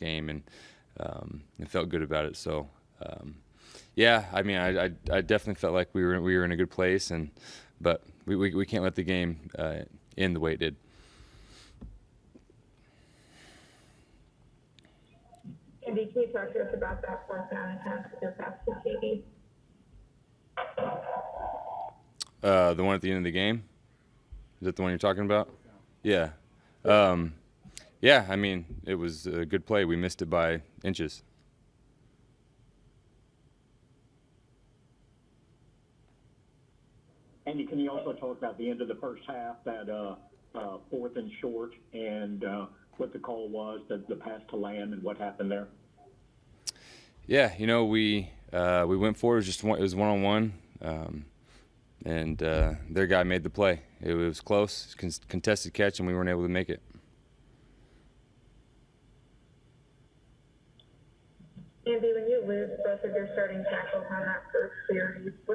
game, and it felt good about it. So, yeah, I mean, I definitely felt like we were in a good place, but we can't let the game end the way it did. Andy, can you talk to us about that fourth down attempt with your pass to Katie? The one at the end of the game? Is that the one you're talking about? Yeah. Yeah, I mean, it was a good play. We missed it by inches. Andy, can you also talk about the end of the first half, that fourth and short, and what the call was, the pass to Lamb, and what happened there? Yeah, we went forward. It was one-on-one, and their guy made the play. It was close, contested catch, and we weren't able to make it. Andy, when you lose both of your starting tackles on that first series, how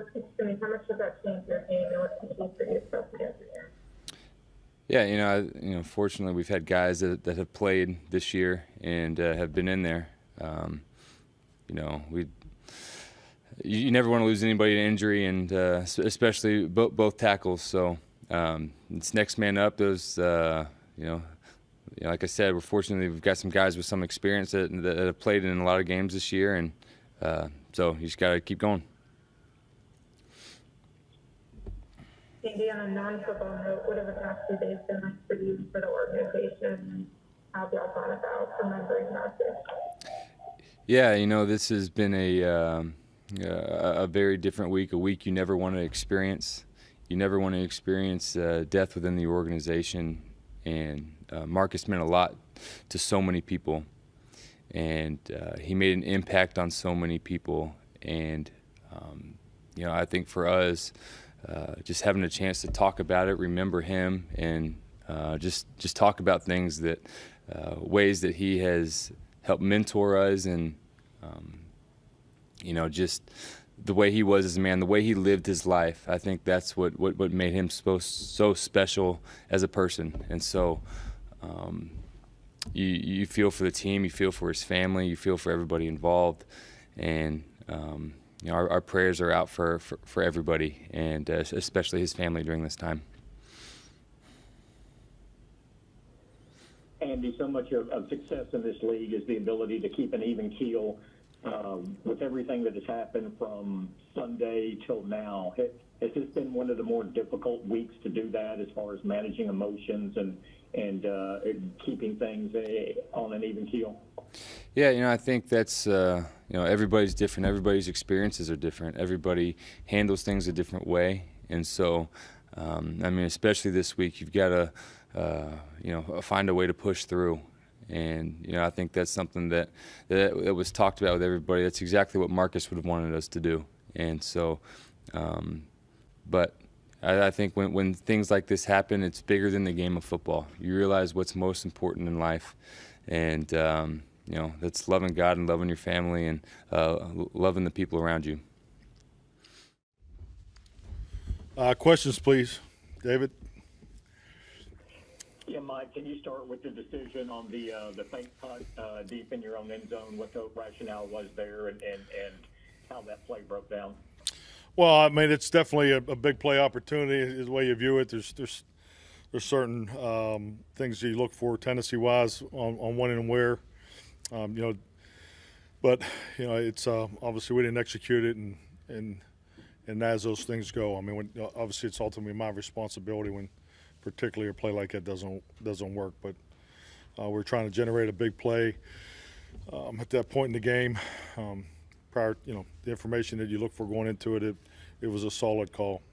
much does that change your game, and what's the key for you to get there? Yeah, fortunately we've had guys that have played this year and have been in there. You never want to lose anybody to injury, and especially both tackles. So it's next man up. Those, like I said, we're fortunate we've got some guys with some experience that have played in a lot of games this year, and so you just got to keep going. Andy, on a non-football note, what have the past 2 days been like for you, for the organization, and how have y'all thought about remembering Marcus? Yeah, this has been a very different week, a week you never want to experience. You never want to experience death within the organization, and Marcus meant a lot to so many people, and he made an impact on so many people, and I think for us, just having a chance to talk about it, remember him, and just talk about things ways that he has helped mentor us, and just the way he was as a man, the way he lived his life. I think that's what made him so special as a person. And so you feel for the team, you feel for his family, you feel for everybody involved, and our prayers are out for everybody, and especially his family during this time. Andy, so much of success in this league is the ability to keep an even keel. With everything that has happened from Sunday till now, has this been one of the more difficult weeks to do that, as far as managing emotions and keeping things on an even keel? Yeah, I think that's everybody's different. Everybody's experiences are different. Everybody handles things a different way, and so especially this week, you've got to find a way to push through. And I think that's something that was talked about with everybody. That's exactly what Marcus would have wanted us to do. And so, but I think when things like this happen, it's bigger than the game of football. You realize what's most important in life, and that's loving God and loving your family and loving the people around you. Questions, please, David. Yeah, Mike, can you start with the decision on the fake punt deep in your own end zone, what the rationale was there, and how that play broke down? Well, I mean, it's definitely a big play opportunity is the way you view it. There's certain things you look for tendency-wise on when and where, but it's obviously we didn't execute it, and as those things go, I mean, obviously it's ultimately my responsibility when particularly a play like that doesn't work. But we're trying to generate a big play at that point in the game. Prior, the information that you look for going into it, it was a solid call.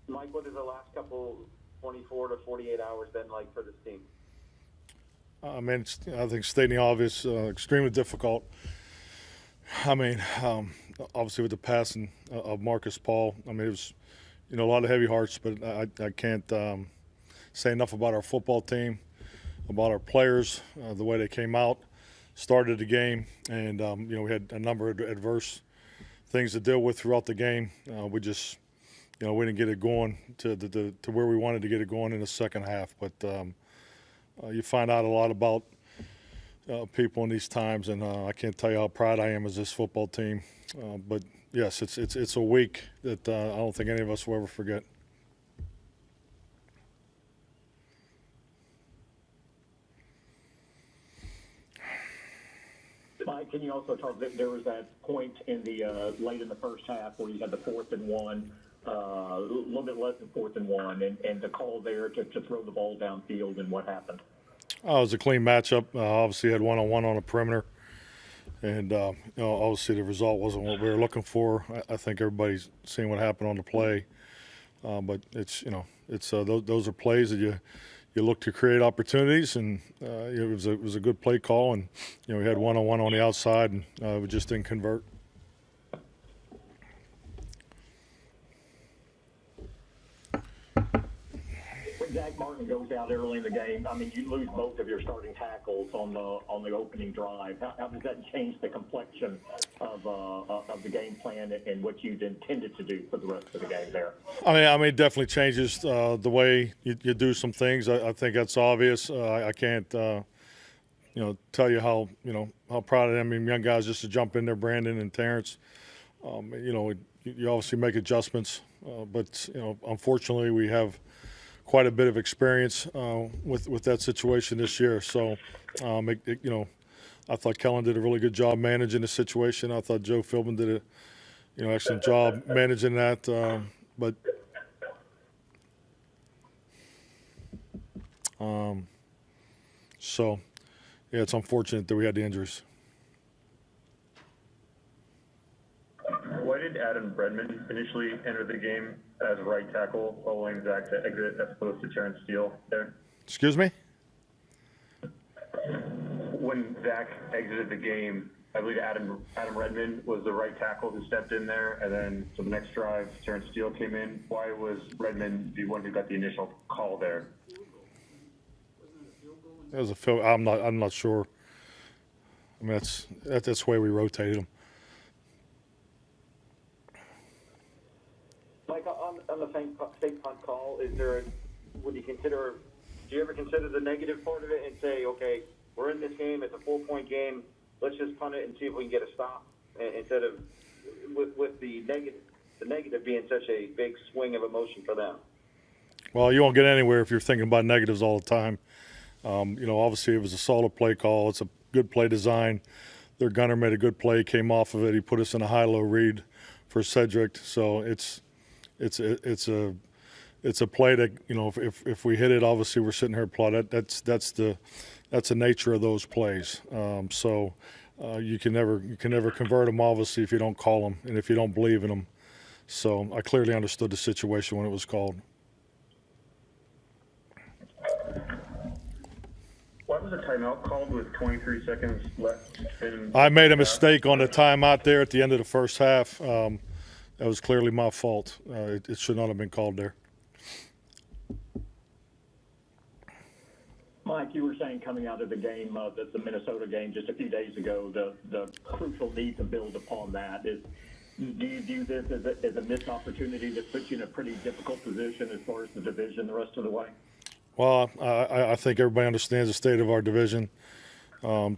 Mike, what has the last couple 24 to 48 hours been like for this team? I mean, I think stating the obvious, extremely difficult. I mean, obviously with the passing of Marcus Paul, I mean, it was, a lot of heavy hearts, but I can't say enough about our football team, about our players, the way they came out, started the game, and, we had a number of adverse things to deal with throughout the game. We just we didn't get it going to where we wanted to get it going in the second half. But you find out a lot about people in these times, and I can't tell you how proud I am as this football team. But yes, it's a week that I don't think any of us will ever forget. Mike, can you also talk that there was that point in the late in the first half where you had the 4th and 1, a little bit less than 4th and 1, and the call there to throw the ball downfield, and what happened? It was a clean matchup. Obviously, had one-on-one on the perimeter, and obviously the result wasn't what we were looking for. I think everybody's seen what happened on the play, but it's those are plays that you look to create opportunities, and it was a good play call, and we had one-on-one on the outside, and we just didn't convert. When Zach Martin goes out early in the game, I mean, you lose both of your starting tackles on the opening drive. How does that change the complexion of the game plan and what you'd intended to do for the rest of the game there? I mean, it definitely changes the way you do some things. I think that's obvious. I can't, tell you how proud I am of young guys just to jump in there, Brandon and Terrence. You obviously make adjustments, but unfortunately, we have quite a bit of experience with that situation this year. So, I thought Kellen did a really good job managing the situation. I thought Joe Philbin did a excellent job managing that. But it's unfortunate that we had the injuries. Why did Adam Redmond initially enter the game as right tackle following Zach's exit as opposed to Terrence Steele there? Excuse me? When Zach exited the game, I believe Adam Redmond was the right tackle who stepped in there, and then so the next drive, Terrence Steele came in. Why was Redmond the one who got the initial call there? It was a field. I'm not sure. I mean, that's the way we rotated them. Mike, on the fake punt call, do you ever consider the negative part of it and say, okay, we're in this game, it's a 4-point game, let's just punt it and see if we can get a stop, instead of with the negative being such a big swing of emotion for them? Well, you won't get anywhere if you're thinking about negatives all the time. Obviously it was a solid play call. It's a good play design. Their gunner made a good play, came off of it. He put us in a high-low read for Cedric. So it's a play that if we hit it, obviously we're sitting here applauding. That's the nature of those plays. You can never convert them, obviously, if you don't call them and if you don't believe in them. So I clearly understood the situation when it was called. Why was a timeout called with 23 seconds left? I made a mistake on the timeout there at the end of the first half. That was clearly my fault. It should not have been called there. Mike, you were saying coming out of the game, the Minnesota game just a few days ago, the crucial need to build upon that. Do you view this as a missed opportunity that puts you in a pretty difficult position as far as the division the rest of the way? Well, I think everybody understands the state of our division. We're gonna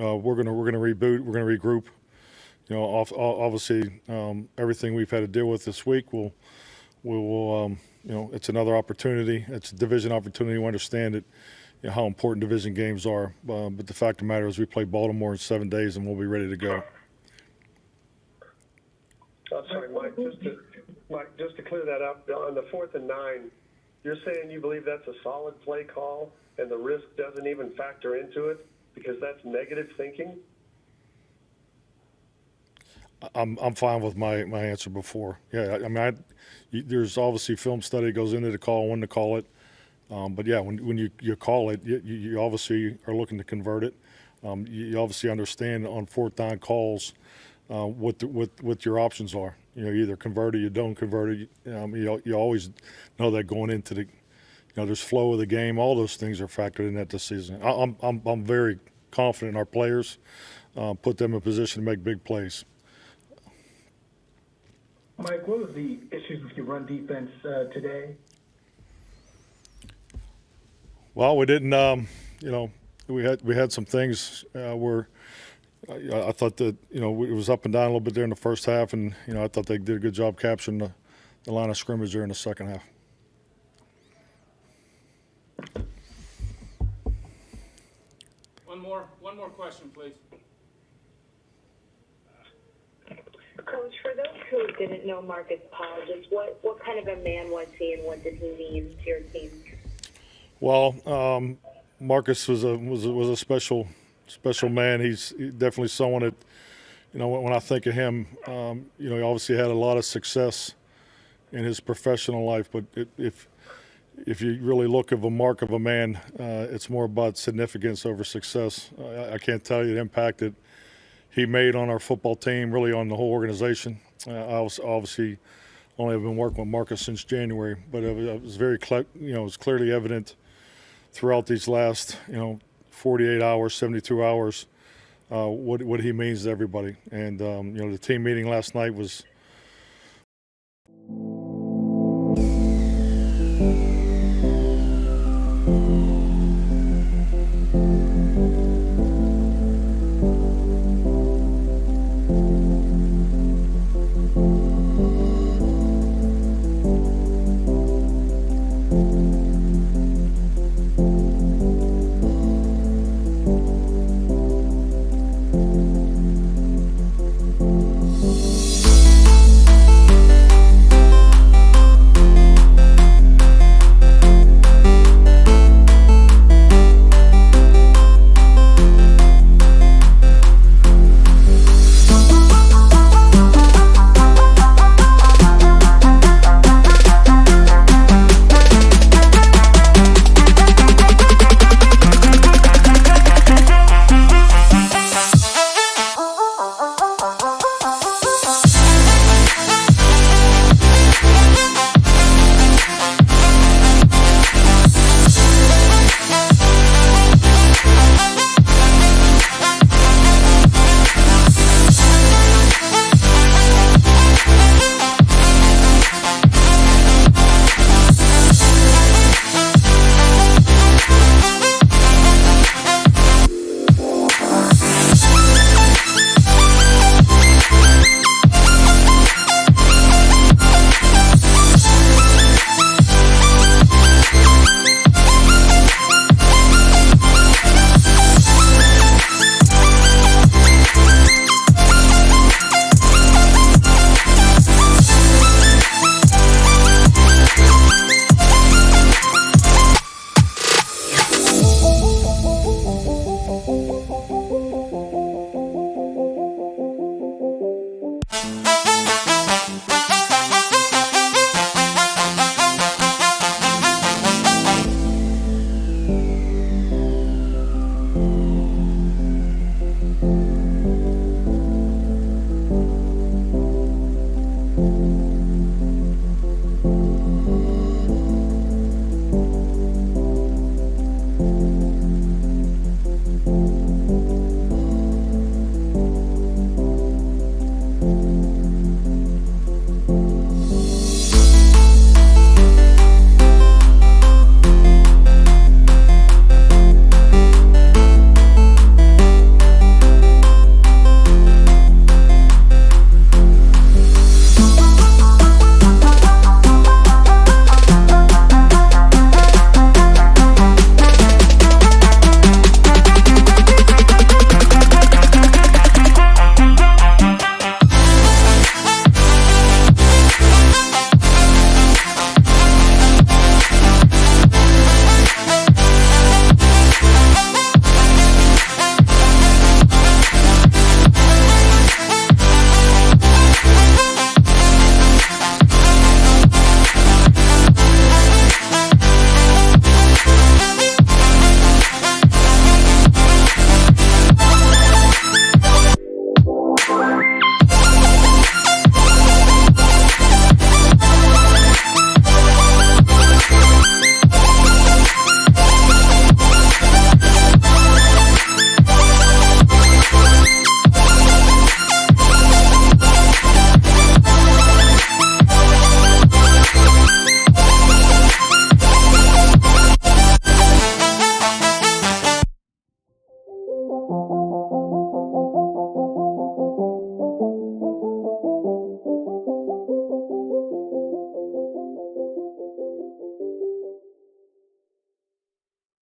reboot. We're gonna regroup. Obviously, everything we've had to deal with this week it's another opportunity. It's a division opportunity. We understand it, how important division games are. But the fact of the matter is we play Baltimore in 7 days and we'll be ready to go. Sorry, Mike, just to clear that up, on the 4th and 9, you're saying you believe that's a solid play call and the risk doesn't even factor into it because that's negative thinking? I'm fine with my answer before. Yeah, I mean, there's obviously film study goes into the call, when to call it. But yeah, when you call it, you obviously are looking to convert it. You obviously understand on 4th down calls what your options are. You either convert it, you don't convert it. You always know that going into the, there's flow of the game. All those things are factored in that decision. I'm very confident in our players. Put them in a position to make big plays. Mike, what was the issues with your run defense today? Well, we didn't. We had some things where I thought that it was up and down a little bit there in the first half, and I thought they did a good job capturing the line of scrimmage there in the second half. One more question, please. Coach, for those who didn't know Marcus Hodges, what kind of a man was he, and what did he mean to your team? Well, Marcus was a special man. He's definitely someone that, when I think of him, he obviously had a lot of success in his professional life. But if you really look at a mark of a man, it's more about significance over success. I can't tell you the impact that he made on our football team, really on the whole organization. I obviously only have been working with Marcus since January, but it was it was clearly evident throughout these last 48 hours, 72 hours, what he means to everybody. And the team meeting last night was Thank you.